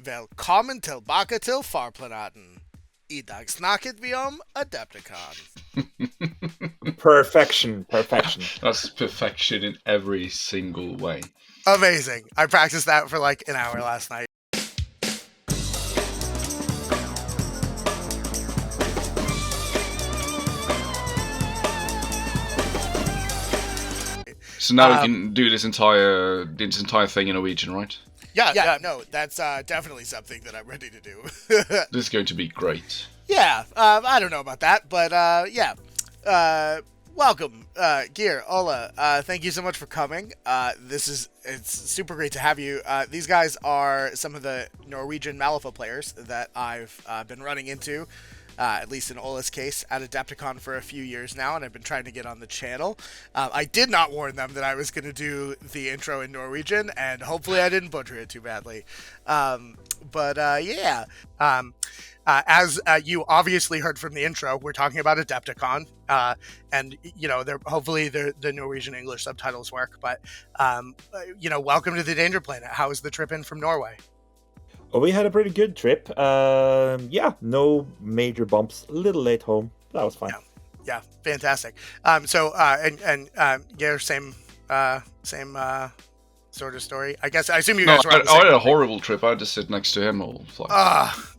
Velkommen tilbake til farplanen. I dag snakket vi om Adepticon. Perfection. That's perfection in every single way. Amazing. I practiced that for like an hour last night. So now we can do this entire thing in Norwegian, right? Yeah, no, that's definitely something that I'm ready to do. This is going to be great. Yeah, I don't know about that, but yeah. Welcome, Geir, Ole. Thank you so much for coming. It's super great to have you. These guys are some of the Norwegian Malifaux players that I've been running into, at least in Ole's case, at Adepticon for a few years now, and I've been trying to get on the channel. I did not warn them that I was going to do the intro in Norwegian, and hopefully I didn't butcher it too badly. Yeah. As you obviously heard from the intro, we're talking about Adepticon, and you know, hopefully the Norwegian English subtitles work. But you know, welcome to the Danger Planet. How was the trip in from Norway? Well, we had a pretty good trip. Yeah, no major bumps. A little late home. That was fine. Yeah, fantastic. Yeah, same sort of story. I assume you guys were. I had a horrible trip. I had to sit next to him all flight.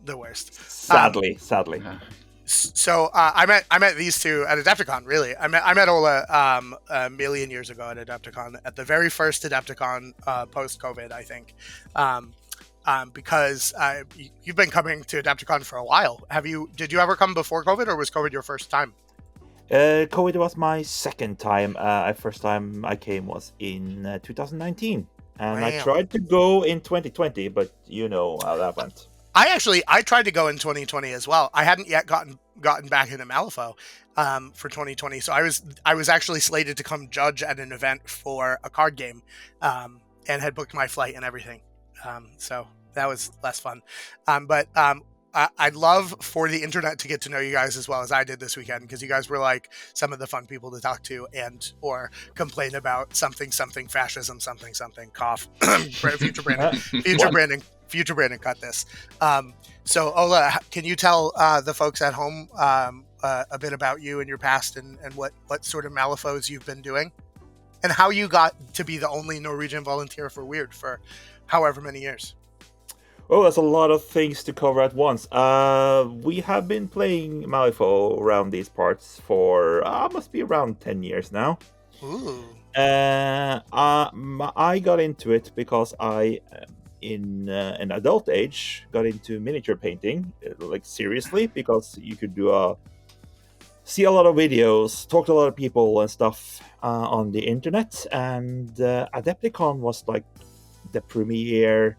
The worst. Sadly. Yeah. So I met these two at Adepticon. Really, I met Ole a million years ago at Adepticon, at the very first Adepticon post COVID, I think. Because you've been coming to Adepticon for a while. Did you ever come before COVID, or was COVID your first time? COVID was my second time. First time I came was in 2019, and Wow. I tried to go in 2020, but you know how that went. I tried to go in 2020 as well. I hadn't yet gotten back into Malifaux for 2020, so I was actually slated to come judge at an event for a card game, and had booked my flight and everything. So that was less fun. I'd love for the internet to get to know you guys as well as I did this weekend, because you guys were like some of the fun people to talk to or complain about something fascism something cough. Future branding cut this. So Ole, can you tell the folks at home a bit about you and your past and what sort of Malifaux you've been doing, and how you got to be the only Norwegian volunteer for Wyrd for however many years? Oh, that's a lot of things to cover at once. We have been playing Malifaux around these parts for must be around 10 years now. Ooh. I got into it because I, in an adult age, got into miniature painting, like seriously, because you could see a lot of videos, talk to a lot of people and stuff on the internet, and Adepticon was like the premier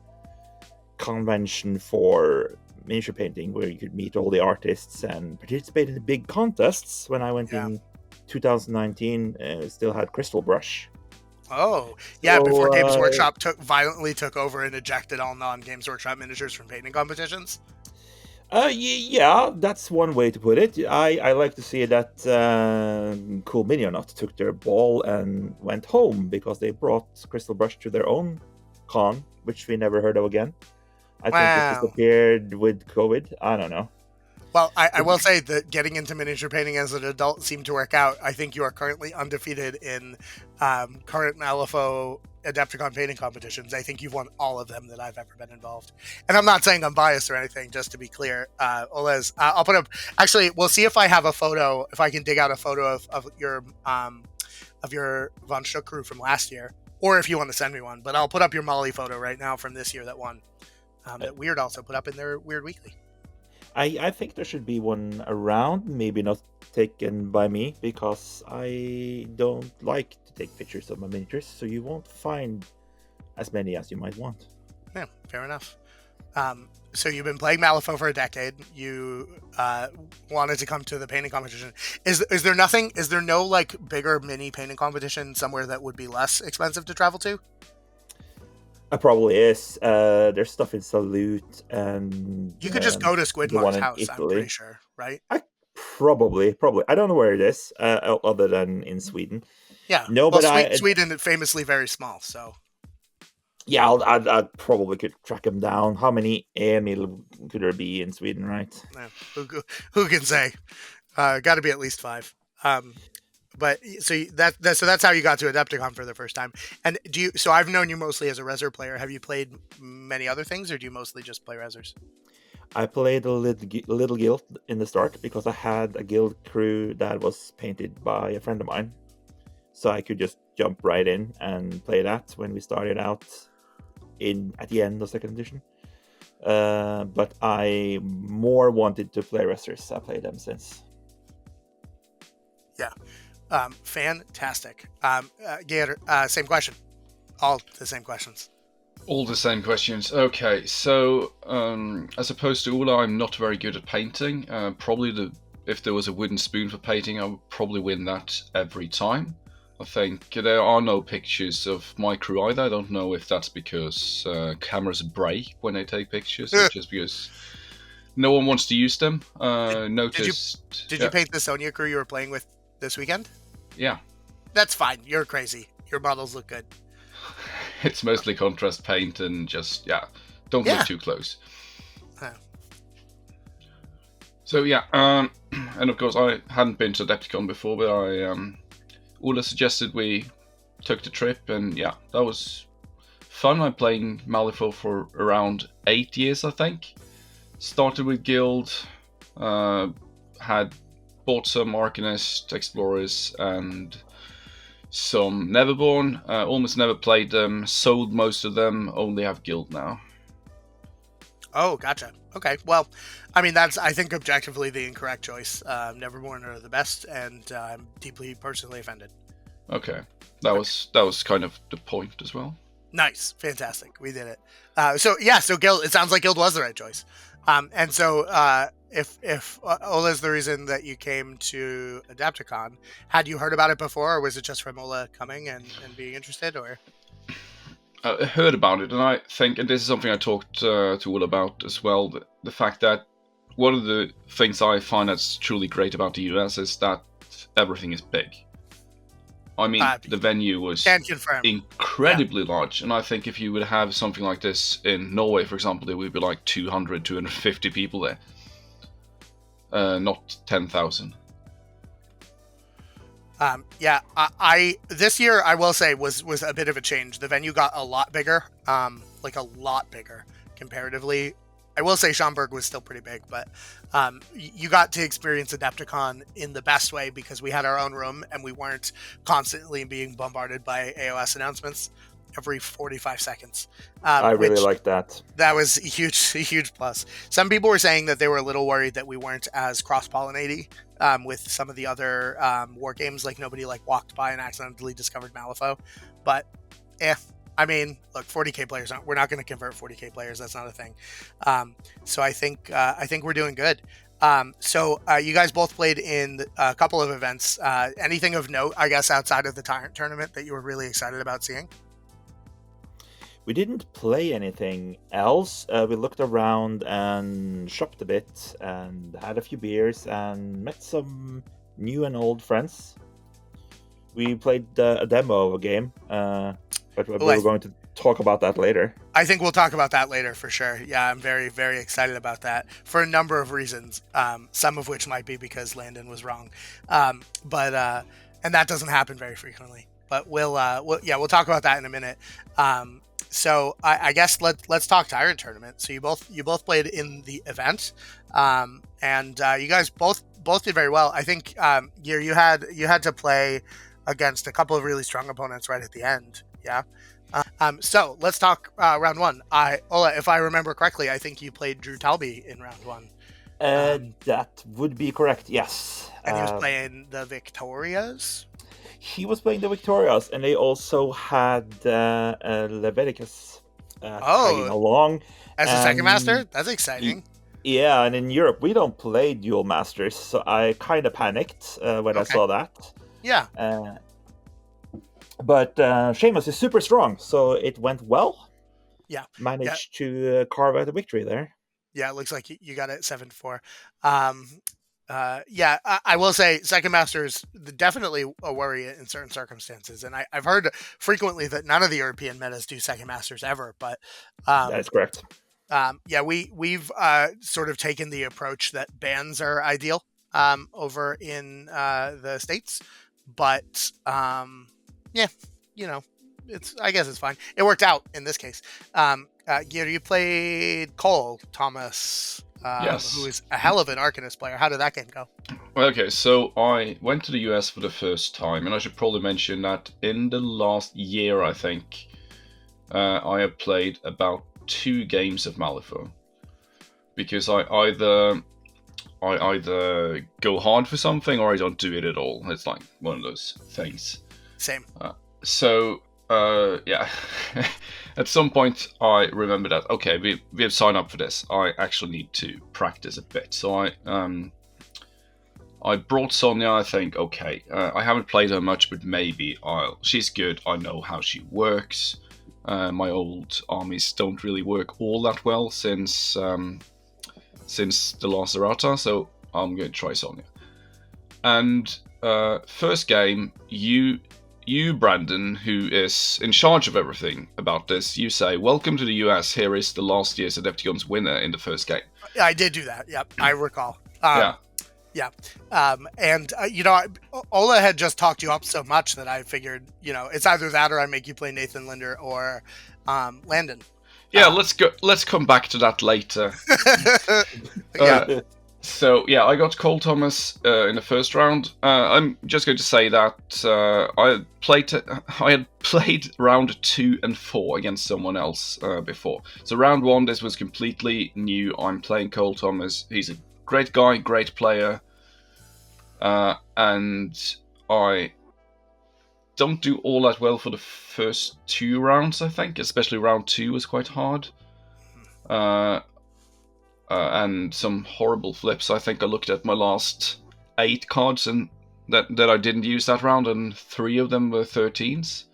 convention for miniature painting, where you could meet all the artists and participate in the big contests. When I went in 2019, still had Crystal Brush. Oh, yeah, So, before Games Workshop violently took over and ejected all non-Games Workshop miniatures from painting competitions. Yeah, that's one way to put it. I like to see that Cool Minionauts took their ball and went home because they brought Crystal Brush to their own con, which we never heard of again. I think it disappeared with COVID. I don't know. Well, I will say that getting into miniature painting as an adult seemed to work out. I think you are currently undefeated in current Malifaux Adepticon painting competitions. I think you've won all of them that I've ever been involved. And I'm not saying I'm biased or anything, just to be clear. Oles, I'll put up... Actually, we'll see if I have a photo, if I can dig out a photo of your Von Schuck crew from last year, or if you want to send me one. But I'll put up your Molly photo right now from this year that won. That Wyrd also put up in their Wyrd Weekly. I think there should be one around, maybe not taken by me, because I don't like to take pictures of my miniatures, so you won't find as many as you might want. Yeah, fair enough. So you've been playing Malifaux for a decade. You wanted to come to the painting competition. Is there no like bigger mini painting competition somewhere that would be less expensive to travel to? Probably is. There's stuff in Salute, and you could just go to Squidmar's house. Italy. I'm pretty sure, right? Probably. I don't know where it is, other than in Sweden. Yeah. No, well, but Sweden is famously very small, so. Yeah, I probably could track him down. How many Emil could there be in Sweden, right? Yeah, who can say? Got to be at least 5. But so that's how you got to Adepticon for the first time. And do you? So I've known you mostly as a Reser player. Have you played many other things, or do you mostly just play Resers? I played a little guild in the start because I had a guild crew that was painted by a friend of mine, so I could just jump right in and play that when we started out at the end of second edition. But I more wanted to play Resers. I played them since. Yeah, fantastic. Geir, same question. All the same questions. All the same questions. Okay, so as opposed to Ola, I'm not very good at painting. Probably if there was a wooden spoon for painting, I would probably win that every time. I think there are no pictures of my crew either. I don't know if that's because cameras break when they take pictures, or just because no one wants to use them. Noticed. Did you paint the Sonya crew you were playing with this weekend? Yeah. That's fine. You're crazy. Your models look good. It's mostly contrast paint and just, don't look too close. So yeah, and of course I hadn't been to Adepticon before, but Ola suggested we took the trip, and yeah, that was fun. I'm playing Malifaux for around 8 years, I think. Started with Guild, had bought some Arcanist Explorers and some Neverborn. Almost never played them, sold most of them, only have Guild now. Oh, gotcha. Okay, well, I mean, that's, I think, objectively the incorrect choice. Neverborn are the best, and I'm deeply personally offended. Okay, that was kind of the point as well. Nice, fantastic, we did it. So Guild. It sounds like Guild was the right choice. And so if Ola is the reason that you came to Adepticon, had you heard about it before, or was it just from Ola coming and being interested, or? I heard about it, and I think, and this is something I talked to Ola about as well, the fact that one of the things I find that's truly great about the US is that everything is big. I mean, the venue was incredibly large, and I think if you would have something like this in Norway, for example, there would be like 200, 250 people there. Not 10,000. I this year, I will say, was a bit of a change. The venue got a lot bigger, like a lot bigger comparatively. I will say Schaumburg was still pretty big, but you got to experience Adepticon in the best way because we had our own room and we weren't constantly being bombarded by AOS announcements every 45 seconds. I really like that. That was a huge plus. Some people were saying that they were a little worried that we weren't as cross-pollinating with some of the other war games, like nobody walked by and accidentally discovered Malifaux. But I mean, look, 40k players we're not going to convert 40k players. That's not a thing. So I think we're doing good. So you guys both played in a couple of events. Anything of note, I guess, outside of the Tyrant Tournament that you were really excited about seeing? We didn't play anything else. We looked around and shopped a bit and had a few beers and met some new and old friends. We played a demo of a game, but we were going to talk about that later. I think we'll talk about that later for sure. Yeah, I'm very, very excited about that for a number of reasons, some of which might be because Landon was wrong. And that doesn't happen very frequently. But we'll talk about that in a minute. So I guess let's talk Tyrant Tournament. So you both played in the event, and you guys both did very well. I think you had to play against a couple of really strong opponents right at the end. Yeah. So let's talk round one. Ola, if I remember correctly, I think you played Drew Talby in round one. That would be correct. Yes. And he was playing the Victorias. He was playing the Victorias, and they also had Leviticus tagging along. As a second master? That's exciting. Yeah, and in Europe, we don't play dual masters, so I kind of panicked when I saw that. Yeah. But Seamus is super strong, so it went well. Yeah. Managed to carve out a victory there. Yeah, it looks like you got it 7-4. Yeah, I will say Second Master is definitely a worry in certain circumstances, and I've heard frequently that none of the European metas do Second Masters ever. But That's correct. yeah, we've sort of taken the approach that bans are ideal over in the States, but yeah, you know, I guess it's fine. It worked out in this case. Geir, you played Cole Thomas. Yes. Who is a hell of an Arcanist player. How did that game go? Okay, so I went to the US for the first time, and I should probably mention that in the last year, I think, I have played about 2 games of Malifaux. Because I either go hard for something or I don't do it at all. It's like one of those things. Same. Yeah. At some point, I remember that, okay, we have signed up for this. I actually need to practice a bit. So I brought Sonia. I think, okay, I haven't played her much, but maybe she's good. I know how she works. My old armies don't really work all that well since the last errata, so I'm going to try Sonia. And first game, you, Brandon, who is in charge of everything about this, you say, "Welcome to the US. Here is the last year's Adepticon's winner in the first game." Yeah, I did do that. Yep, I recall. Yeah. And Ola had just talked you up so much that I figured, it's either that or I make you play Nathan Linder or Landon. Yeah, let's come back to that later. Yeah. So yeah, I got Cole Thomas in the first round. I'm just going to say that I had played round 2 and 4 against someone else before. So round 1, this was completely new. I'm playing Cole Thomas. He's a great guy, great player, and I don't do all that well for the first 2 rounds. I think, especially round 2 was quite hard. And some horrible flips. I think I looked at my last 8 cards and that I didn't use that round, and 3 of them were 13s.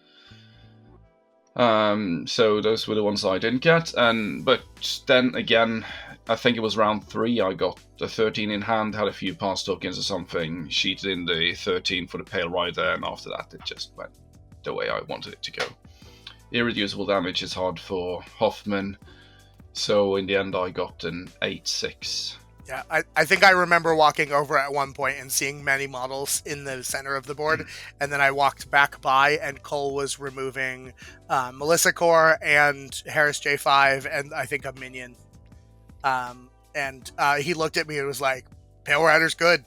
So those were the ones I didn't get. But then again, I think it was round 3. I got a 13 in hand, had a few pass tokens or something, sheeted in the 13 for the Pale Rider, and after that it just went the way I wanted it to go. Irreducible damage is hard for Hoffman. So in the end, I got an 8/6. Yeah, I think I remember walking over at one point and seeing many models in the center of the board, and then I walked back by, and Cole was removing Melissa Core and Harris J5, and I think a minion. And he looked at me and was like, "Pale Rider's good."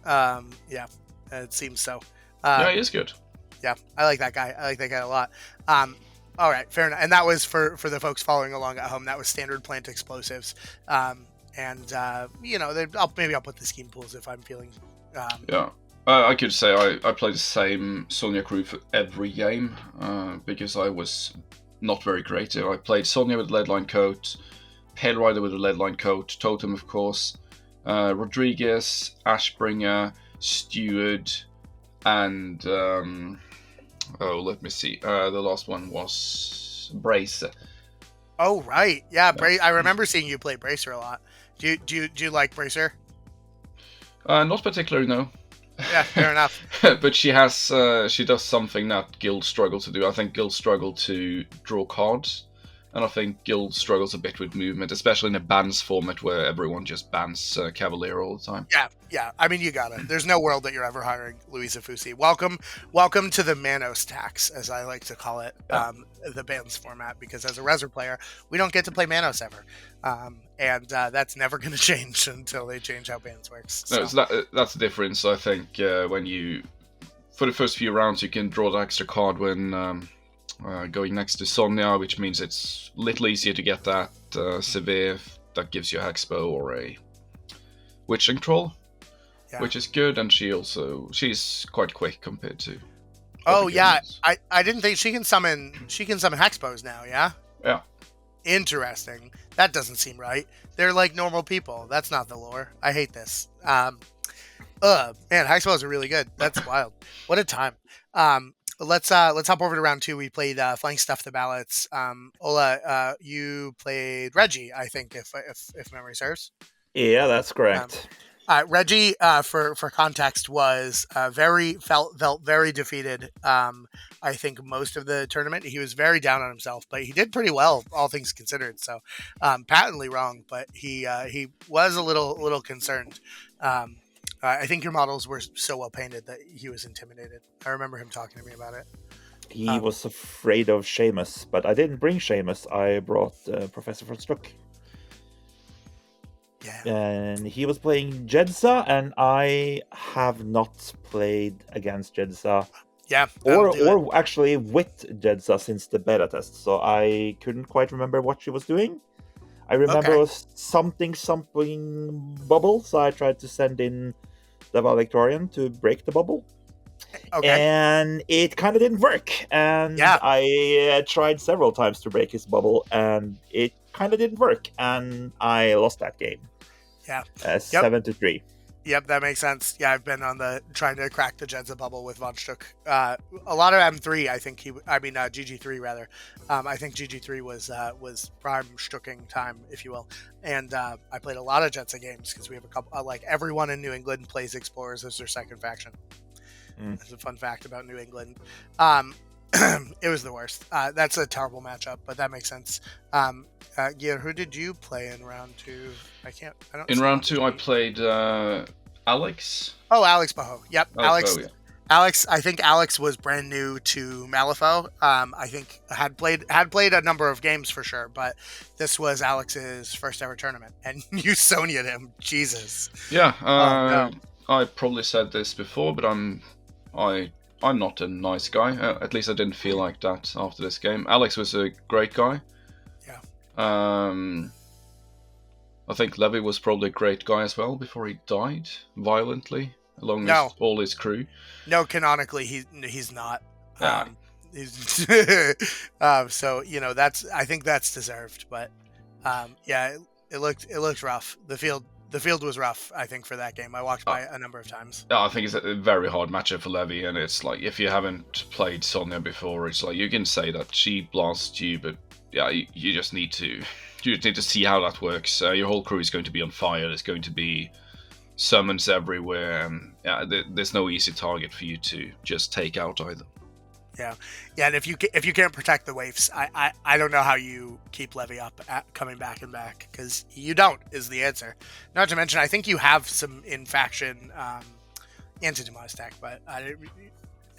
Yeah, it seems so. Yeah, he is good. Yeah, I like that guy. I like that guy a lot. All right, fair enough. And that was for the folks following along at home. That was standard plant explosives. Maybe I'll put the scheme pools if I'm feeling. Yeah, I could say I played the same Sonia crew for every game because I was not very creative. I played Sonia with Leadline Coat, Pale Rider with a Leadline Coat, Totem of course, Rodriguez, Ashbringer, Steward, and let me see. The last one was Bracer. Oh right, yeah. I remember seeing you play Bracer a lot. Do you like Bracer? Not particularly, no. Yeah, fair enough. But she does something that guilds struggle to do. I think guilds struggle to draw cards, and I think guilds struggles a bit with movement, especially in a bans format where everyone just bans Cavalier all the time. Yeah. I mean, you gotta. There's no world that you're ever hiring Louisa Fusi. Welcome to the Manos tax, as I like to call it, the bans format, because as a Reser player, we don't get to play Manos ever. And that's never going to change until they change how bans works. So. No, so that's the difference, I think, when you... For the first few rounds, you can draw the extra card when going next to Sonia, which means it's a little easier to get that Severe that gives you a Hexbow or a Witching Troll, which is good, and she's quite quick compared to... Oh, yeah, I didn't think she can summon Hexbows now, yeah? Yeah. Interesting. That doesn't seem right. They're like normal people. That's not the lore. I hate this. Man, Hexbows are really good. That's wild. What a time. Let's hop over to round 2. We played Flank Stuff the Ballots. Ola, you played Reggie, I think, if memory serves. Yeah, that's correct. Reggie, for context, was felt very defeated. I think most of the tournament he was very down on himself, but he did pretty well, all things considered. So, patently wrong, but he was a little concerned. I think your models were so well painted that he was intimidated. I remember him talking to me about it. He was afraid of Seamus, but I didn't bring Seamus. I brought Professor von Struck. Yeah. And he was playing Jedza, and I have not played against Jedza. Yeah. Or actually with Jedza since the beta test, so I couldn't quite remember what she was doing. I remember it was something bubble, so I tried to send in the valedictorian to break the bubble. Okay. And it kind of didn't work. And I tried several times to break his bubble, and it kind of didn't work. And I lost that game. Yeah. 7-3. Yep, that makes sense. Yeah, I've been on trying to crack the Jedza bubble with Von Stuck. A lot of M3, I think GG3 rather. I think GG3 was prime Stucking time, if you will. And I played a lot of Jedza games because we have a couple, like everyone in New England plays Explorers as their second faction. That's a fun fact about New England. It was the worst. That's a terrible matchup, but that makes sense. Geir, who did you play in round 2? In round 2, I played Alex. Oh, Alex Baho. Yep, Alex. Baho, yeah. Alex. I think Alex was brand new to Malifaux. I think had played a number of games for sure, but this was Alex's first ever tournament, and you Sonia'd him. Jesus. Yeah. No. I probably said this before, but I'm not a nice guy. At least I didn't feel like that after this game. Alex was a great guy. Yeah. I think Levy was probably a great guy as well before he died violently, along with all his crew. No, canonically he's not. Yeah. So I think that's deserved, but it looked rough. The field was rough, I think, for that game. I walked by a number of times. Yeah, I think it's a very hard matchup for Levy, and it's like if you haven't played Sonia before, it's like you can say that she blasts you, but yeah, you just need to see how that works. Your whole crew is going to be on fire. There's going to be summons everywhere, and there's no easy target for you to just take out either. Yeah, and if you can't protect the waifs, I don't know how you keep Levy up coming back and back, because you don't is the answer. Not to mention, I think you have some in-faction anti-demise stack, but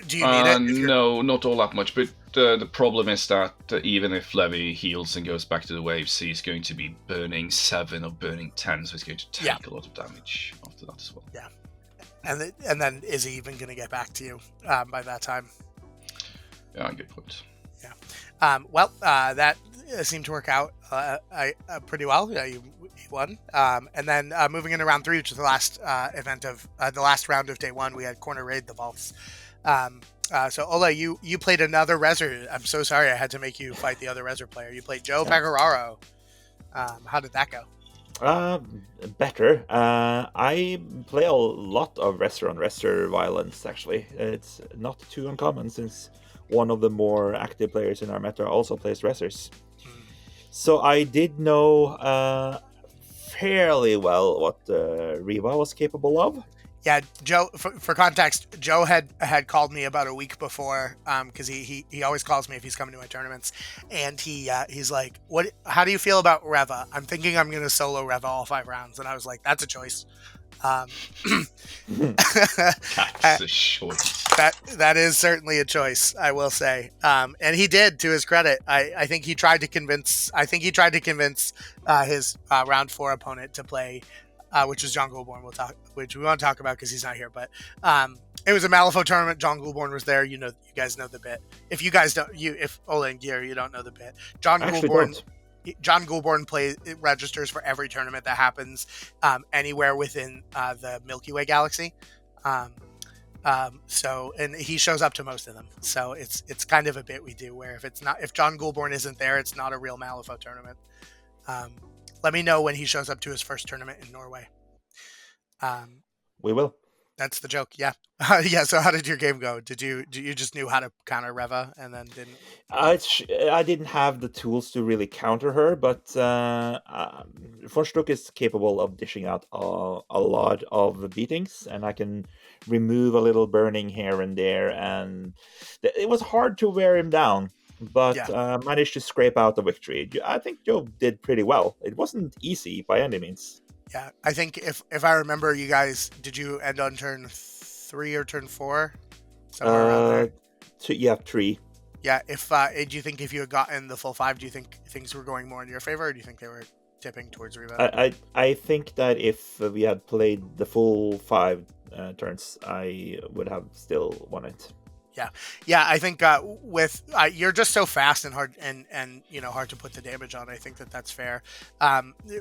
do you need it? No, not all that much, but the problem is that even if Levy heals and goes back to the waves, he's going to be burning 7 or burning 10, so he's going to take a lot of damage after that as well. Yeah, and then is he even going to get back to you by that time? Yeah, good point. Yeah. That seemed to work out pretty well. Yeah, you won. And then moving into round 3, which is the last event of the last round of day 1, we had corner raid the vaults. So Ole, you played another Reser. I'm so sorry I had to make you fight the other Reser player. You played Joe Pecoraro. How did that go? Better. I play a lot of Reser on Reser violence, actually. It's not too uncommon since one of the more active players in our meta also plays Resers. So I did know fairly well what Riva was capable of. Yeah, Joe. For context, Joe had called me about a week before, because he always calls me if he's coming to my tournaments, and he's like, "What? How do you feel about Reva?" I'm thinking I'm going to solo Reva all 5 rounds, and I was like, "That's a choice." That's a choice. That is certainly a choice, I will say. And he did, to his credit. I think he tried to convince. His round 4 opponent to play. Which is John Goulbourne, which we won't talk about because he's not here. But it was a Malifaux tournament. John Goulbourne was there. You guys know the bit. If you guys don't, if Ole and Geir, you don't know the bit. John Goulbourne registers for every tournament that happens anywhere within the Milky Way galaxy. So, and he shows up to most of them. So it's kind of a bit we do where if John Goulbourne isn't there, it's not a real Malifaux tournament. Let me know when he shows up to his first tournament in Norway. We will. That's the joke. Yeah. Yeah. So how did your game go? Did you just knew how to counter Reva and then didn't? I didn't have the tools to really counter her, but Forstuk is capable of dishing out a lot of beatings, and I can remove a little burning here and there, and it was hard to wear him down, but Yeah. managed to scrape out the victory. I think Joe did pretty well. It wasn't easy by any means. Yeah. I think if I remember, you guys, did you end on turn 3 or turn 4? Somewhere around there. Yeah, 3. Yeah. If do you think if you had gotten the full 5, do you think things were going more in your favor, or do you think they were tipping towards Reva? I think that if we had played the full 5 turns, I would have still won it. Yeah, I think with you're just so fast and hard and hard to put the damage on. I think that's fair.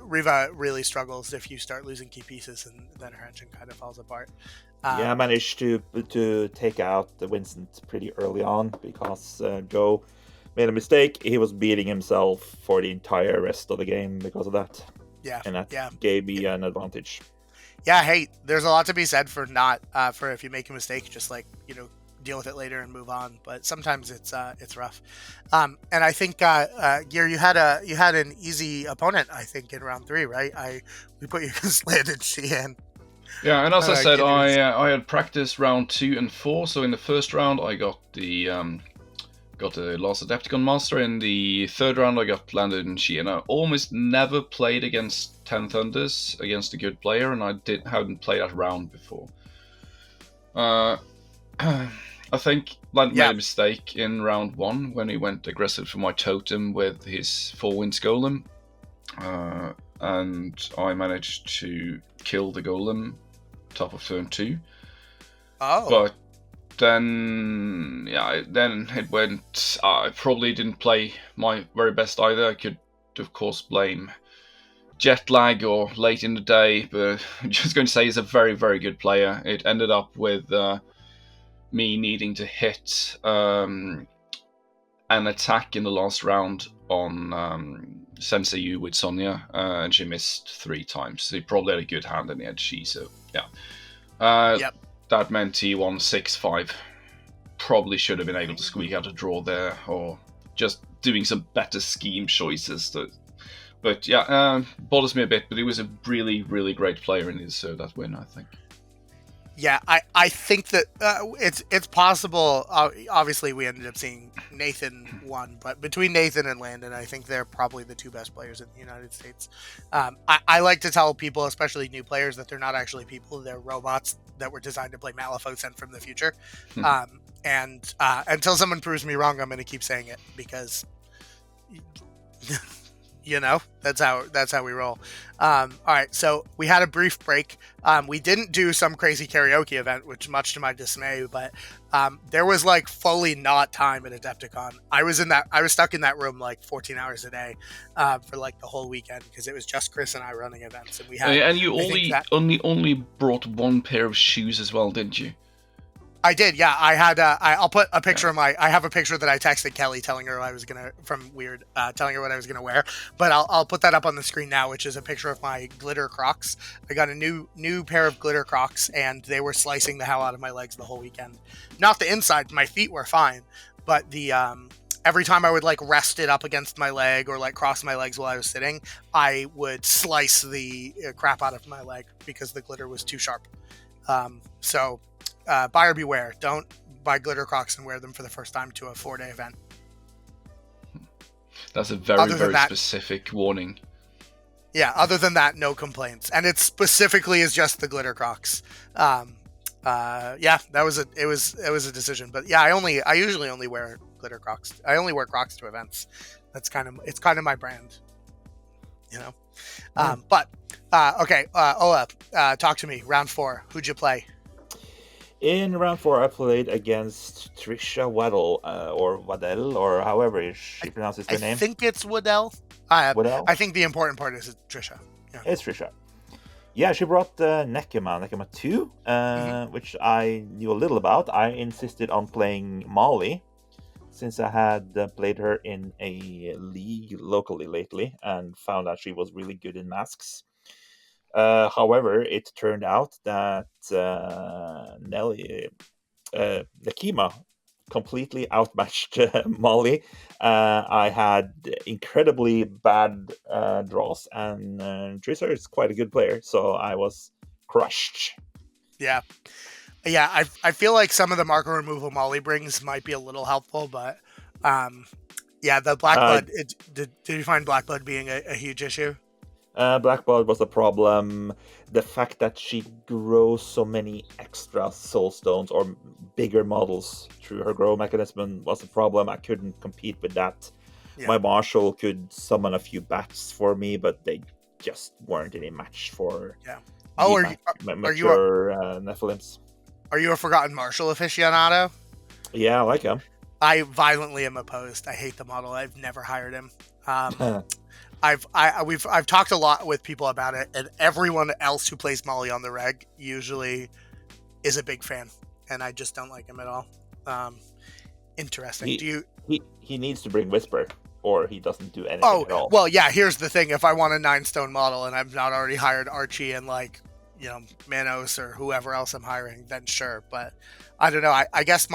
Riva really struggles if you start losing key pieces, and then her engine kind of falls apart. I managed to take out the Vincent pretty early on because Joe made a mistake. He was beating himself for the entire rest of the game because of that. Yeah, and that gave me an advantage. Yeah, hey, there's a lot to be said for not for if you make a mistake, just deal with it later and move on. But sometimes it's rough. And I think Geir, you had an easy opponent. I think in round 3, right? We put you against Landon Sheehan. Yeah, and as I said, I had practiced round 2 and 4. So in the first round, I got the last Adepticon master. In the third round, I got Landon Sheehan. I almost never played against 10 Thunders against a good player, and I hadn't played that round before. I think Landon made a mistake in round 1 when he went aggressive for my totem with his 4-winds golem, and I managed to kill the golem top of turn 2. Oh. But then it went. I probably didn't play my very best either. I could, of course, blame jet lag or late in the day, but I'm just going to say he's a very, very good player. It ended up with me needing to hit an attack in the last round on Sensei Yu with Sonya, and she missed 3 times. So he probably had a good hand in the edge. So yeah. That meant he won 6-5. Probably should have been able to squeak out a draw there, or just doing some better scheme choices. But yeah, bothers me a bit. But he was a really, really great player, and he deserved that win, I think. Yeah, I think that it's possible. Obviously, we ended up seeing Nathan won, but between Nathan and Landon, I think they're probably the 2 best players in the United States. I like to tell people, especially new players, that they're not actually people; they're robots that were designed to play Malifaux sent from the future. And until someone proves me wrong, I'm going to keep saying it because. That's how we roll. All right, so we had a brief break. We didn't do some crazy karaoke event, which much to my dismay, but there was fully not time at Adepticon. I was stuck in that room 14 hours a day for the whole weekend because it was just Chris and I running events, and we had. And you only brought 1 pair of shoes as well, didn't you? I did, yeah. I had. I'll put a picture of I have a picture that I texted Kelly telling her from Wyrd, telling her what I was gonna wear. But I'll put that up on the screen now, which is a picture of my glitter Crocs. I got a new pair of glitter Crocs, and they were slicing the hell out of my legs the whole weekend. Not the inside; my feet were fine, but the every time I would rest it up against my leg or cross my legs while I was sitting, I would slice the crap out of my leg because the glitter was too sharp. So. Buyer beware. Don't buy glitter Crocs and wear them for the first time to a 4-day event. That's a very specific warning. Yeah, other than that, no complaints. And it specifically is just the glitter Crocs. It was a decision. But yeah, I usually only wear glitter Crocs. I only wear Crocs to events. It's kind of my brand. But okay, Ole, talk to me. Round 4. Who'd you play? In round 4, I played against Trisha Waddell, or Waddell, or however she pronounces her name. I think it's Waddell. Waddell? I think the important part is Trisha. Yeah. It's Trisha. Yeah, she brought Nekema 2, which I knew a little about. I insisted on playing Molly, since I had played her in a league locally lately, and found out she was really good in masks. However, it turned out that Nakima completely outmatched Molly. I had incredibly bad draws, and Trisar is quite a good player, so I was crushed. Yeah. Yeah, I feel like some of the marker removal Molly brings might be a little helpful, but yeah, the Black Blood. Did you find Black Blood being a huge issue? Black Blood was a problem. The fact that she grows so many extra soulstones or bigger models through her grow mechanism was a problem. I couldn't compete with that. Yeah. My Marshal could summon a few bats for me, but they just weren't any match for mature Nephilims. Are you a Forgotten Marshal aficionado? Yeah, I like him. I violently am opposed. I hate the model. I've never hired him. I've talked a lot with people about it, and everyone else who plays Molly on the reg usually is a big fan, and I just don't like him at all. Interesting. He needs to bring Whisper, or he doesn't do anything at all. Well, yeah. Here's the thing: if I want a 9-stone model and I've not already hired Archie and Manos or whoever else I'm hiring, then sure. But I don't know. I guess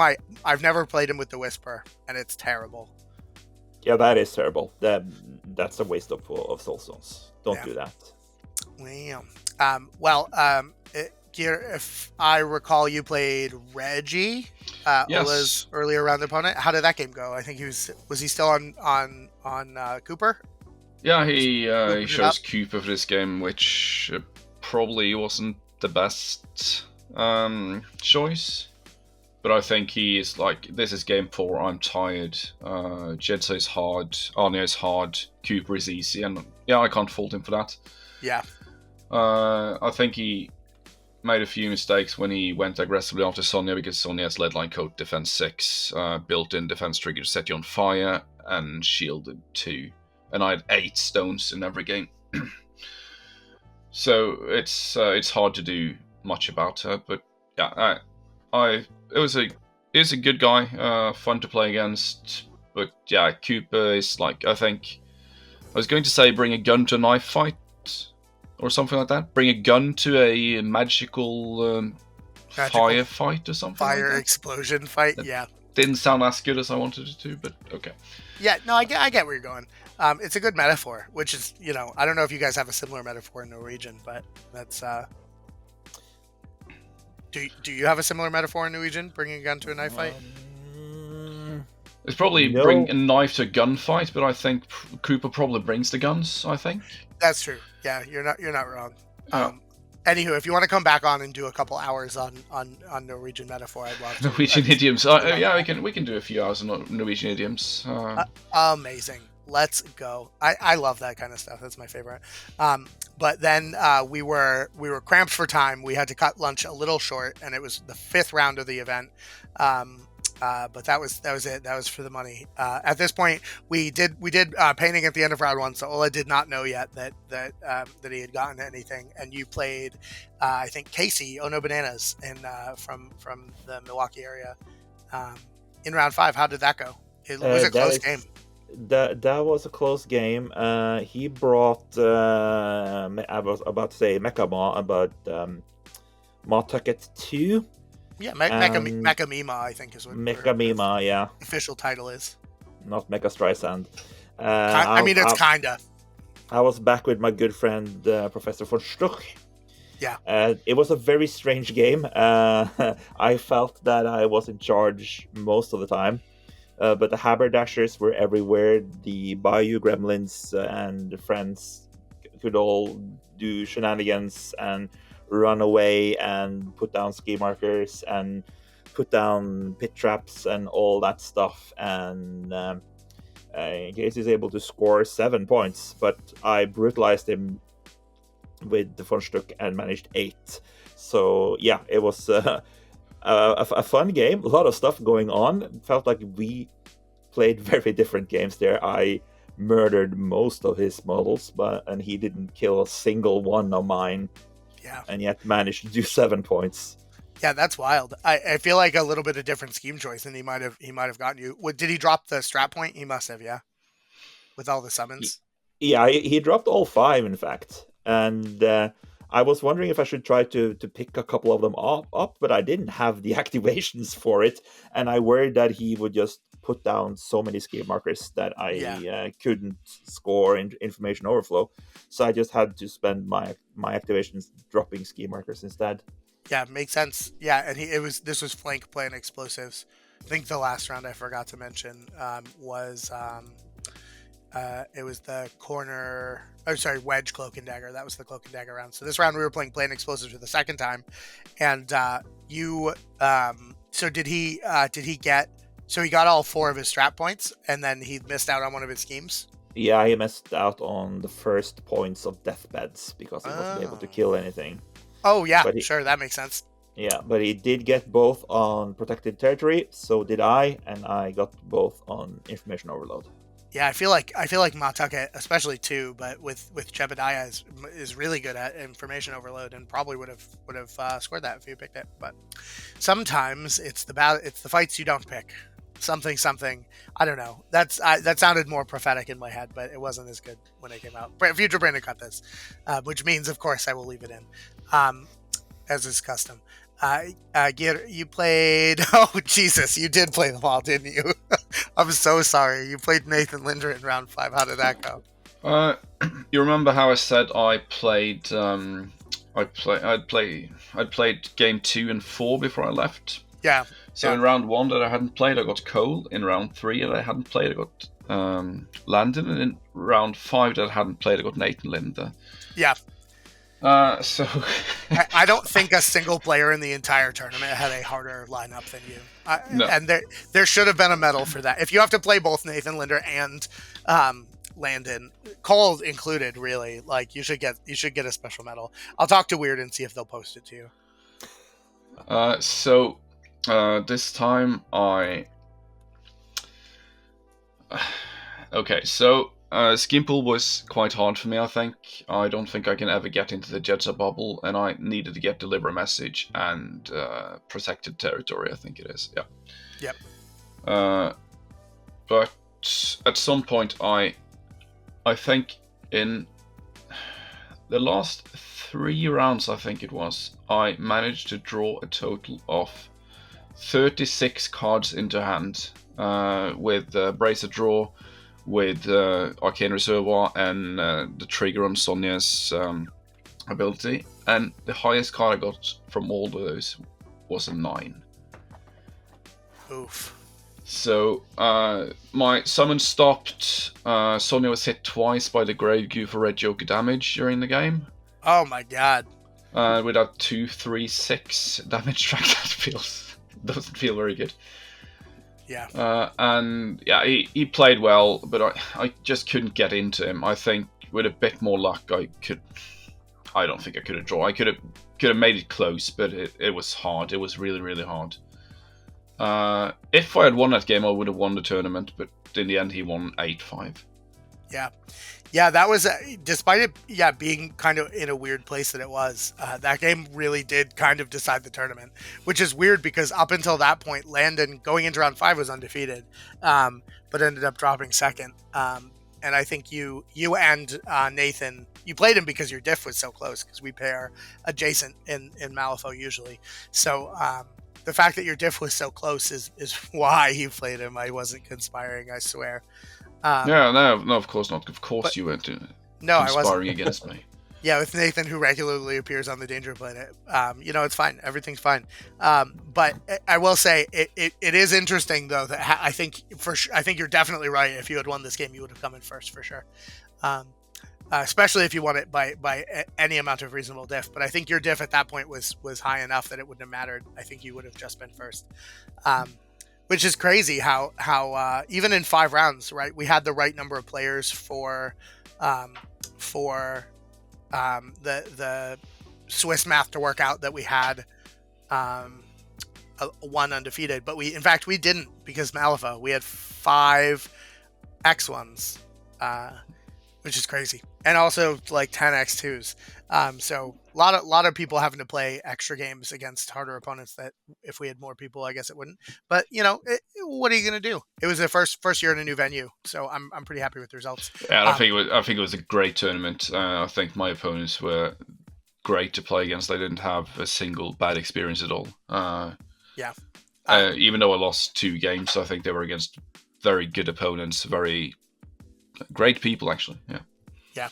I've never played him with the Whisper, and it's terrible. Yeah, that is terrible. That's a waste of soulstones. Don't do that. If I recall, you played Reggie, yes. Ola's earlier round opponent. How did that game go? I think was he still on Cooper? Yeah, he chose Cooper for this game, which probably wasn't the best choice. But I think he is this is game 4, I'm tired. Jedsa is hard, Arnia is hard, Cooper is easy, and yeah, I can't fault him for that. Yeah. I think he made a few mistakes when he went aggressively after Sonya, because Sonya has lead line coat defense 6, built-in defense trigger to set you on fire, and shielded 2. And I had 8 stones in every game. So it's hard to do much about her, but yeah, he's a good guy, fun to play against, but yeah, Cooper is I think I was going to say bring a gun to a knife fight or something like that. Bring a gun to a magical fire fight or something. Fire explosion fight. Yeah. Didn't sound as good as I wanted it to, but okay. Yeah, no, I get where you're going. It's a good metaphor, which is, I don't know if you guys have a similar metaphor in Norwegian, but that's. Do you have a similar metaphor in Norwegian, bringing a gun to a knife fight? It's probably bring a knife to a gunfight, but I think Cooper probably brings the guns. I think that's true. Yeah, you're not wrong. Anywho, if you want to come back on and do a couple hours on Norwegian metaphor, I'd love to. Norwegian idioms. Yeah, we can do a few hours on Norwegian idioms. Amazing. Let's go. I love that kind of stuff. That's my favorite. But then we were cramped for time. We had to cut lunch a little short, and it was the 5th round of the event. But that was it. That was for the money. At this point, we did painting at the end of round 1. So Ola did not know yet that he had gotten anything. And you played, I think, Casey Oh No Bananas from the Milwaukee area in round 5. How did that go? It was a close game. That was a close game. He brought I was about to say Mechamon, but Matucket 2. Yeah, Mechamima, I think is what Mechamima, yeah. Official title is. Not Mecha Streisand. It's kinda. I was back with my good friend Professor von Stuch. Yeah. It was a very strange game. I felt that I was in charge most of the time. But the haberdashers were everywhere. The Bayou Gremlins and friends could all do shenanigans and run away and put down ski markers and put down pit traps and all that stuff. And Gaze is able to score 7 points, but I brutalized him with the Fonstuck and managed 8. So yeah, it was a fun game. A lot of stuff going on. It felt like we played very different games there. I murdered most of his models, and he didn't kill a single one of mine. Yeah, and yet managed to do 7 points. Yeah, that's wild. I feel like a little bit of different scheme choice, and he might have gotten you. Did he drop the strat point? He must have, yeah, with all the summons. Yeah, he dropped all 5, in fact, and I was wondering if I should try to pick a couple of them up, but I didn't have the activations for it, and I worried that he would just put down so many skill markers that I couldn't score in information overflow. So I just had to spend my activations dropping ski markers instead. Yeah, makes sense. Yeah, and this was flank playing explosives. I think the last round I forgot to mention was it was the corner. Oh, sorry, Wedge, Cloak and Dagger. That was the Cloak and Dagger round. So this round we were playing explosives for the second time, and you. So did he get? So he got all 4 of his strat points, and then he missed out on one of his schemes. Yeah, he missed out on the first points of deathbeds because he wasn't able to kill anything. Oh yeah, sure, that makes sense. Yeah, but he did get both on protected territory. So did I, and I got both on information overload. Yeah, I feel like Matuka, especially too, but with Jebediah is really good at information overload and probably would have scored that if you picked it. But sometimes it's the fights you don't pick. Something. I don't know. That sounded more prophetic in my head, but it wasn't as good when it came out. Future Brandon cut this, which means, of course, I will leave it in, as is custom. Geir, you played. Oh Jesus, you did play them all, didn't you? I'm so sorry. You played Nathan Linder in round 5. How did that go? You remember how I said I played? I'd played game 2 and 4 before I left. Yeah. So in round 1 that I hadn't played, I got Cole. In round 3 that I hadn't played, I got Landon. And in round 5 that I hadn't played, I got Nathan Linder. Yeah. So I don't think a single player in the entire tournament had a harder lineup than you. No. And there should have been a medal for that. If you have to play both Nathan Linder and Landon, Cole included, really, like you should get a special medal. I'll talk to Wyrd and see if they'll post it to you. So this time okay, so Skin Pool was quite hard for me, I think. I don't think I can ever get into the Jetsa bubble, and I needed to get Deliver a Message and Protected Territory, I think it is. Yeah. Yep. But at some point, I think in the last 3 rounds, I think it was, I managed to draw a total of 36 cards into hand with Bracer Draw, with Arcane Reservoir and the trigger on Sonya's ability, and the highest card I got from all of those was a 9. Oof. So my summon stopped. Sonya was hit twice by the Grave Goo for Red Joker damage during the game. Oh my god. With that 2-3-6 damage track, doesn't feel very good. Yeah. And yeah, he played well, but I just couldn't get into him. I think with a bit more luck, I don't think I could have drawn. I could have made it close, but it was hard. It was really, really hard. If I had won that game, I would have won the tournament, but in the end, he won 8-5. Yeah, that was, despite it being kind of in a weird place that it was, that game really did kind of decide the tournament, which is weird because up until that point, Landon, going into round 5, was undefeated, but ended up dropping second. And I think you and Nathan, you played him because your diff was so close, because we pair adjacent in Malifaux usually. So the fact that your diff was so close is why you played him. I wasn't conspiring, I swear. No, of course not. Of course you weren't conspiring against me. Yeah, with Nathan, who regularly appears on the Danger Planet. It's fine. Everything's fine. But I will say it is interesting though that I think you're definitely right. If you had won this game, you would have come in first for sure. Especially if you won it by any amount of reasonable diff. But I think your diff at that point was high enough that it wouldn't have mattered. I think you would have just been first. Which is crazy how even in 5 rounds, right, we had the right number of players for the Swiss math to work out that we had one undefeated, but we didn't, because Malifaux, we had 5 X1s, which is crazy, and also like 10 X2s. So a lot of people having to play extra games against harder opponents that if we had more people, I guess it wouldn't. But what are you going to do? It was the first year in a new venue, so I'm pretty happy with the results. Yeah, I think it was a great tournament. I think my opponents were great to play against. I didn't have a single bad experience at all. Yeah. Even though I lost 2 games, I think they were against very good opponents, very great people, actually. Yeah. Yeah.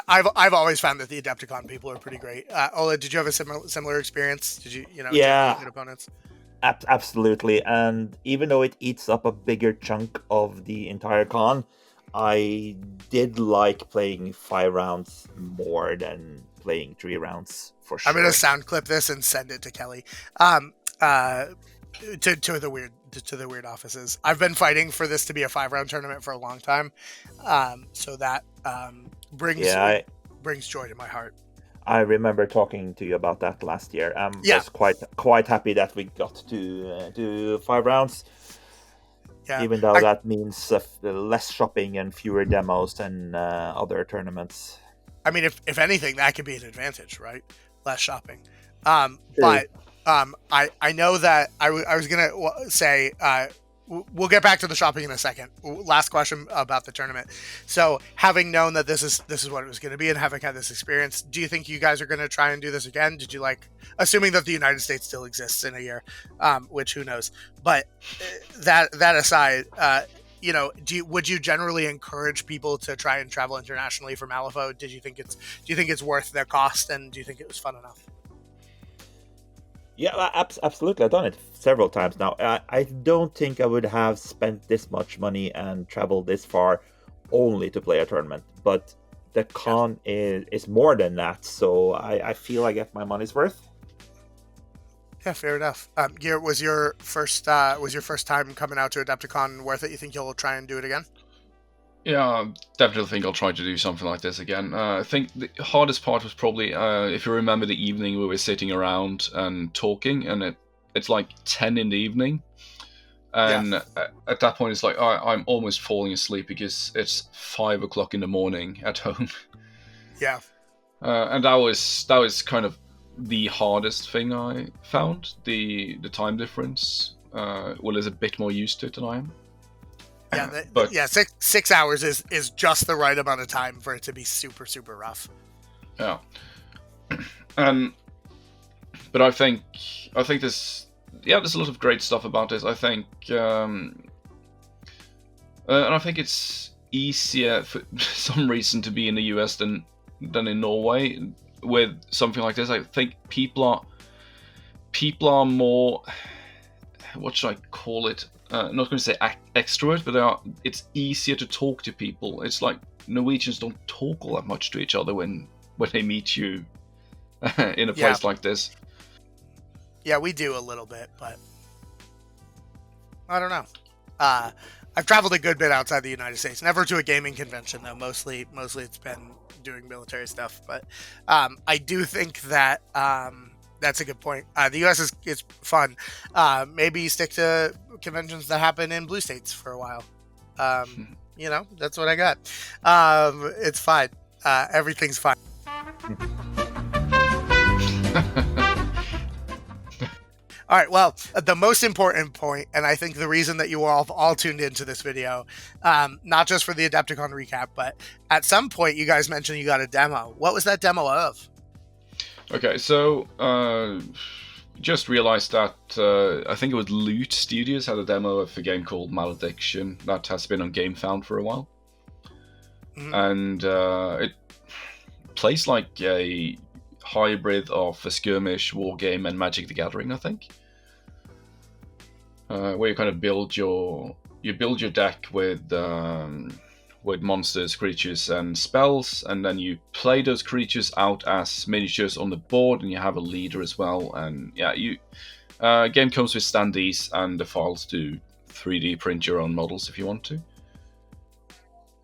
I've always found that the Adepticon people are pretty great. Ole, did you have a similar experience? Did you Yeah. good opponents? Absolutely, and even though it eats up a bigger chunk of the entire con, I did like playing 5 rounds more than playing 3 rounds for sure. I'm gonna sound clip this and send it to Kelly. To the weird offices. I've been fighting for this to be a 5-round tournament for a long time, so that brings joy to my heart. I remember talking to you about that last year. Was quite happy that we got to do 5 rounds. Yeah. Even though that means less shopping and fewer demos than other tournaments. I mean, if anything, that could be an advantage, right? Less shopping. But I know that I was gonna say we'll get back to the shopping in a second. Last question about the tournament. So, having known that this is what it was going to be and having had this experience, do you think you guys are going to try and do this again? Did you assuming that the United States still exists in a year, which who knows? But that aside, would you generally encourage people to try and travel internationally for Malifaux? Do you think it's worth the cost, and do you think it was fun enough? Yeah, absolutely. I've done it several times now. I don't think I would have spent this much money and traveled this far only to play a tournament. But the con is more than that, so I feel I get my money's worth. Yeah, fair enough. Geir, was your first time coming out to Adepticon worth it? You think you'll try and do it again? Yeah, I definitely think I'll try to do something like this again. I think the hardest part was probably, if you remember the evening we were sitting around and talking, and it's like 10 in the evening. And at that point, it's like, I'm almost falling asleep because it's 5 o'clock in the morning at home. Yeah. And that was kind of the hardest thing I found, the time difference. Will is a bit more used to it than I am. Yeah, 6 hours is just the right amount of time for it to be super, super rough. Yeah, but I think there's a lot of great stuff about this. I think, and I think it's easier for some reason to be in the US than in Norway with something like this. I think people are more, what should I call it? Not going to say extrovert, but it's easier to talk to people. It's like Norwegians don't talk all that much to each other when they meet you in a place like this. Yeah, we do a little bit, but I don't know. I've traveled a good bit outside the United States. Never to a gaming convention, though. Mostly it's been doing military stuff. But I do think that that's a good point. The U.S. is fun. Maybe stick to conventions that happen in blue states for a while. That's what I got. It's fine. Everything's fine. All right, well, the most important point, and I think the reason that you all tuned into this video, not just for the Adepticon recap, but at some point you guys mentioned you got a demo. What was that demo of? Okay, so just realized that I think it was Loot Studios had a demo of a game called Maladiction that has been on GameFound for a while. Mm-hmm. And it plays like a hybrid of a skirmish, war game, and Magic the Gathering, I think. Where you kind of build your deck with monsters, creatures, and spells, and then you play those creatures out as miniatures on the board, and you have a leader as well. And yeah, game comes with standees and the files to 3D print your own models if you want to.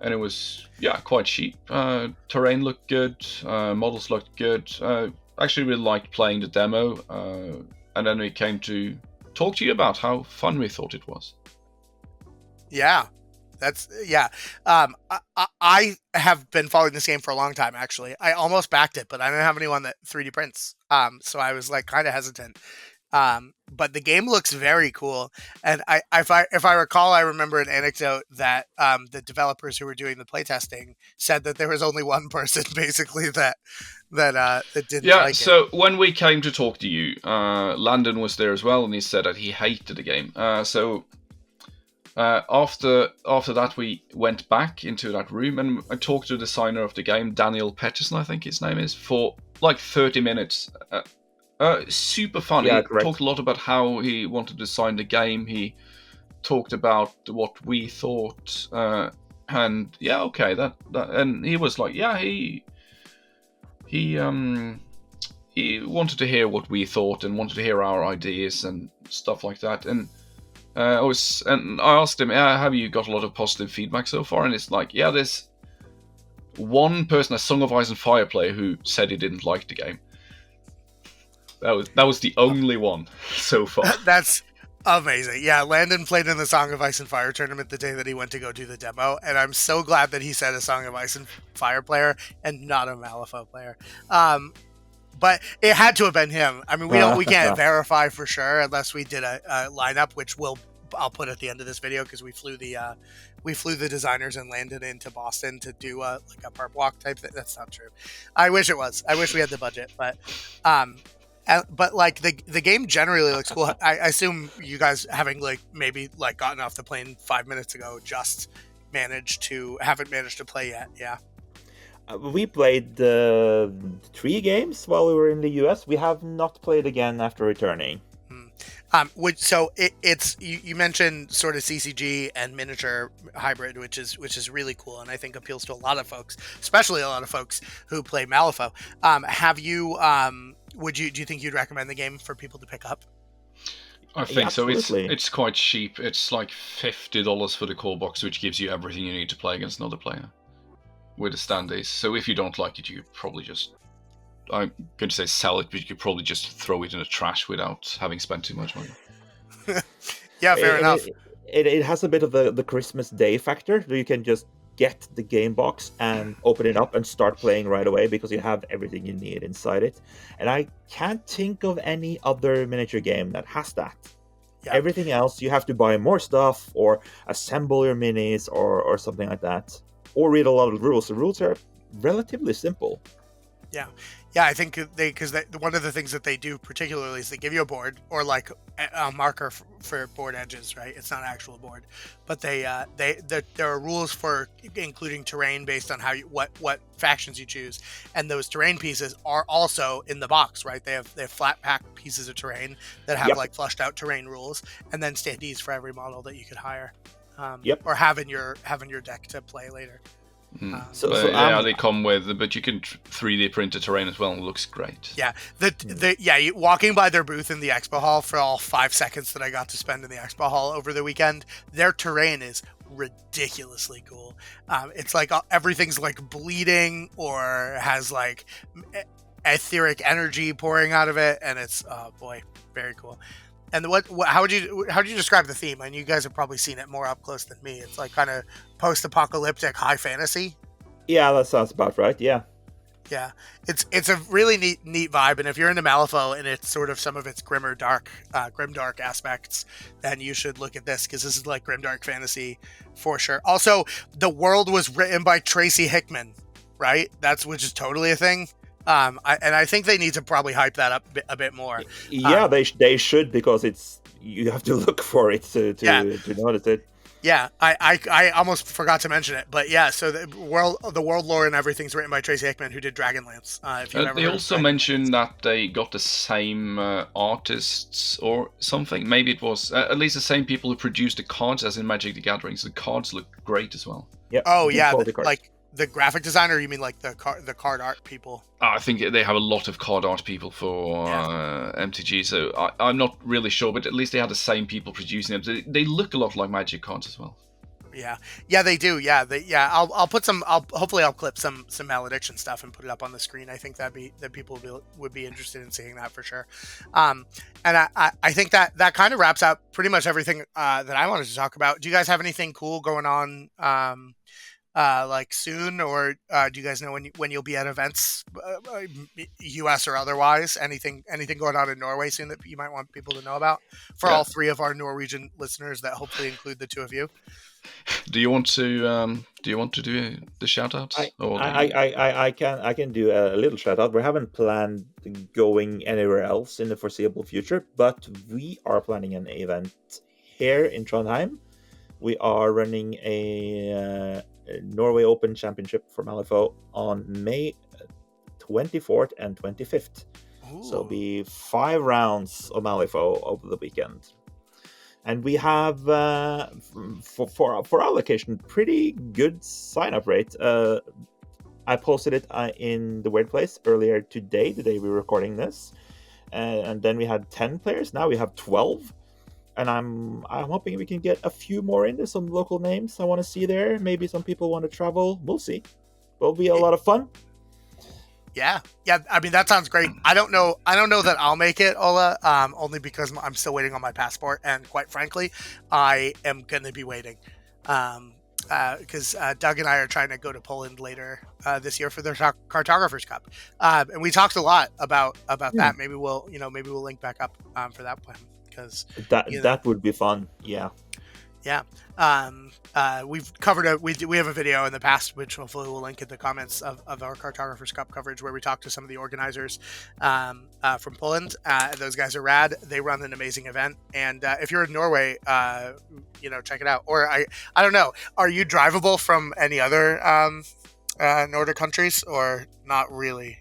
And it was quite cheap. Terrain looked good, models looked good. Actually really liked playing the demo, and then we came to talk to you about how fun we thought it was. Yeah. I have been following this game for a long time, actually. I almost backed it, but I didn't have anyone that 3D prints. So I was kind of hesitant. But the game looks very cool. And if I recall, I remember an anecdote that the developers who were doing the playtesting said that there was only one person basically that didn't like it. So when we came to talk to you, Landon was there as well, and he said that he hated the game. After that, we went back into that room, and I talked to the designer of the game, Daniel Petterson, I think his name is, for like 30 minutes. Super fun. Yeah, he correct. talked a lot about how he wanted to design the game. He talked about what we thought, and yeah, okay, that and he was like, yeah, he wanted to hear what we thought and wanted to hear our ideas and stuff like that. And I asked him, have you got a lot of positive feedback so far? And it's like, yeah, there's one person, a Song of Ice and Fire player, who said he didn't like the game. That was the only one so far. That's amazing. Yeah, Landon played in the Song of Ice and Fire tournament the day that he went to go do the demo, and I'm so glad that he said a Song of Ice and Fire player and not a Malifaux player. But it had to have been him. I mean, we can't verify for sure unless we did a lineup, which I'll put at the end of this video, because we flew the designers and landed into Boston to do like a perp walk type thing. That's not true. I wish it was. I wish we had the budget, but like the game generally looks cool. I assume you guys, having like maybe like gotten off the plane 5 minutes ago, just haven't managed to play yet. Yeah. We played 3 games while we were in the US. We have not played again after returning. It's you mentioned sort of CCG and miniature hybrid, which is really cool, and I think appeals to a lot of folks, especially a lot of folks who play Malifaux. Have you? Do you think you'd recommend the game for people to pick up? I think so. Absolutely. It's quite cheap. It's like $50 for the core box, which gives you everything you need to play against another player with the standees. So if you don't like it, you could probably just, I'm going to say sell it, but you could probably just throw it in the trash without having spent too much money. Yeah, fair enough. It has a bit of the Christmas Day factor. You can just get the game box and open it up and start playing right away because you have everything you need inside it. And I can't think of any other miniature game that has that. Yeah. Everything else, you have to buy more stuff or assemble your minis or something like that. Or read a lot of the rules. The rules are relatively simple. Yeah. Yeah, I think because one of the things that they do particularly is they give you a board or like a marker for board edges, right? It's not an actual board, but there are rules for including terrain based on what factions you choose, and those terrain pieces are also in the box, right? They have flat pack pieces of terrain that have like flushed out terrain rules, and then standees for every model that you could hire, or have in your deck to play later. They come with, but you can 3D print the terrain as well, and it looks great. Yeah, walking by their booth in the expo hall for all 5 seconds that I got to spend in the expo hall over the weekend, their terrain is ridiculously cool. It's like everything's like bleeding or has like etheric energy pouring out of it, and it's very cool. And how would you describe the theme? I mean, you guys have probably seen it more up close than me. It's like kind of post-apocalyptic high fantasy. Yeah, that sounds about right. Yeah. Yeah, it's a really neat vibe, and if you're into Malifaux and it's sort of some of its grimdark aspects, then you should look at this, because this is like grimdark fantasy for sure. Also, the world was written by Tracy Hickman, right? Which is totally a thing. I think they need to probably hype that up a bit more. Yeah, they should, because you have to look for it to notice it. Yeah, I almost forgot to mention it, but yeah. So the world lore and everything's written by Tracy Hickman, who did Dragonlance. They also mentioned that they got the same artists or something. Maybe it was at least the same people who produced the cards as in Magic the Gathering. So the cards look great as well. Yeah. Oh yeah, like the graphic designer. You mean like the card art people? I think they have a lot of card art people for MTG, so I'm not really sure, but at least they have the same people producing them. They look a lot like Magic cards as well. Yeah, they do. Yeah, I'll put some. Hopefully I'll clip some Maladiction stuff and put it up on the screen. I think that people would be interested in seeing that for sure. And I think that kind of wraps up pretty much everything that I wanted to talk about. Do you guys have anything cool going on like soon, or do you guys know when you'll be at events, U.S. or otherwise? Anything going on in Norway soon that you might want people to know about for all three of our Norwegian listeners that hopefully include the two of you? Do you want to do the shout outs? I can do a little shout out. We haven't planned going anywhere else in the foreseeable future, but we are planning an event here in Trondheim. We are running a Norway Open Championship for Malifaux on May 24th and 25th. Ooh. So it'll be 5 rounds of Malifaux over the weekend. And we have, for our location, pretty good sign-up rate. I posted it in the Wyrd place earlier today, the day we were recording this. And then we had 10 players. Now we have 12. And I'm hoping we can get a few more in. There's some local names I want to see there. Maybe some people want to travel. We'll see. It'll be a lot of fun. Yeah. I mean, that sounds great. I don't know that I'll make it, Ola. Only because I'm still waiting on my passport, and quite frankly, I am going to be waiting. Because Doug and I are trying to go to Poland later this year for their Cartographers Cup, and we talked a lot about that. Maybe we'll link back up for that plan. Because that would be fun. Yeah. We've covered we have a video in the past, which hopefully we'll link in the comments of our Cartographers Cup coverage, where we talked to some of the organizers from Poland. Those guys are rad. They run an amazing event, and if you're in Norway, check it out. Or I don't know, are you drivable from any other Nordic countries, or not really?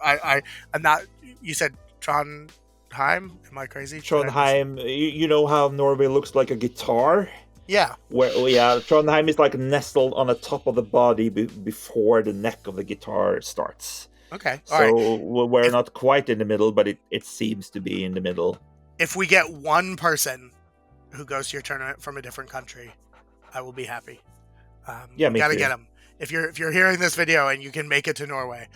I'm not. You said Trondheim? Am I crazy? Trondheim. You know how Norway looks like a guitar? Yeah. Trondheim is like nestled on the top of the body before the neck of the guitar starts. Okay. So we're not quite in the middle, but it seems to be in the middle. If we get one person who goes to your tournament from a different country, I will be happy. Me gotta too. get them. If you're hearing this video and you can make it to Norway,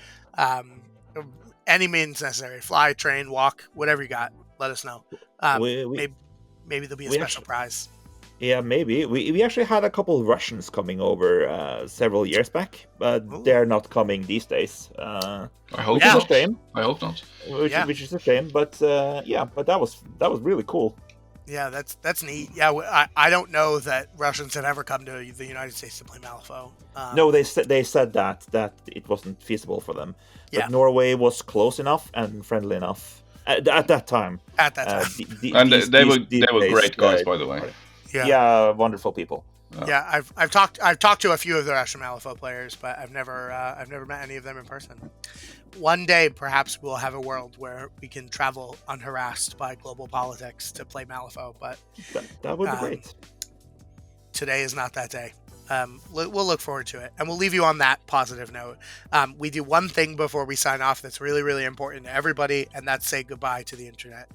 any means necessary, fly, train, walk, whatever you got, let us know. Maybe there'll be a special prize. Yeah, maybe. We actually had a couple of Russians coming over several years back, but they're not coming these days. I hope not. Which is a shame. I hope not. Which is a shame, but but that was really cool. Yeah, that's neat. Yeah, I don't know that Russians had ever come to the United States to play Malifaux. No, they said that it wasn't feasible for them. But Norway was close enough and friendly enough at that time. They were great guys, by the way. Yeah, wonderful people. Yeah, I've talked to a few of the Russian Malifaux players, but I've never met any of them in person. One day, perhaps we'll have a world where we can travel unharassed by global politics to play Malifaux, but that would be great. Today is not that day. We'll look forward to it, and we'll leave you on that positive note. We do one thing before we sign off that's really, really important to everybody, and that's say goodbye to the internet.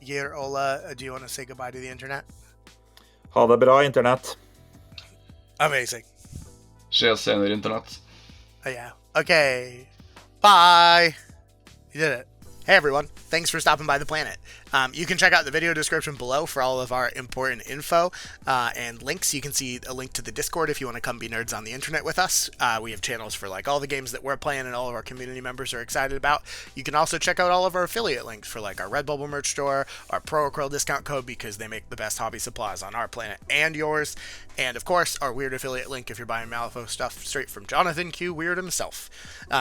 Geir, Ola, do you want to say goodbye to the internet? Ha det bra, internet. Amazing. Ses senere, internet. Yeah. Okay. Bye. You did it. Hey everyone, thanks for stopping by the planet. You can check out the video description below for all of our important info and links. You can see a link to the Discord if you want to come be nerds on the internet with us. We have channels for like all the games that we're playing and all of our community members are excited about. You can also check out all of our affiliate links for like our Redbubble merch store, our Pro Acryl discount code because they make the best hobby supplies on our planet and yours, and of course our Wyrd affiliate link if you're buying Malifaux stuff straight from Jonathan Q. Wyrd himself.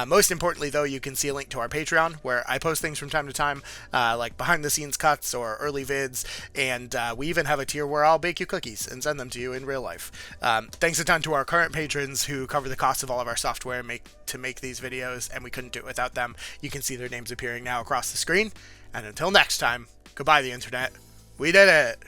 Most importantly though, you can see a link to our Patreon where I post things from time to time, like behind the scenes cuts or early vids, and we even have a tier where I'll bake you cookies and send them to you in real life. Thanks a ton to our current patrons who cover the cost of all of our software to make these videos, and we couldn't do it without them. You can see their names appearing now across the screen, and until next time, goodbye the internet. We did it!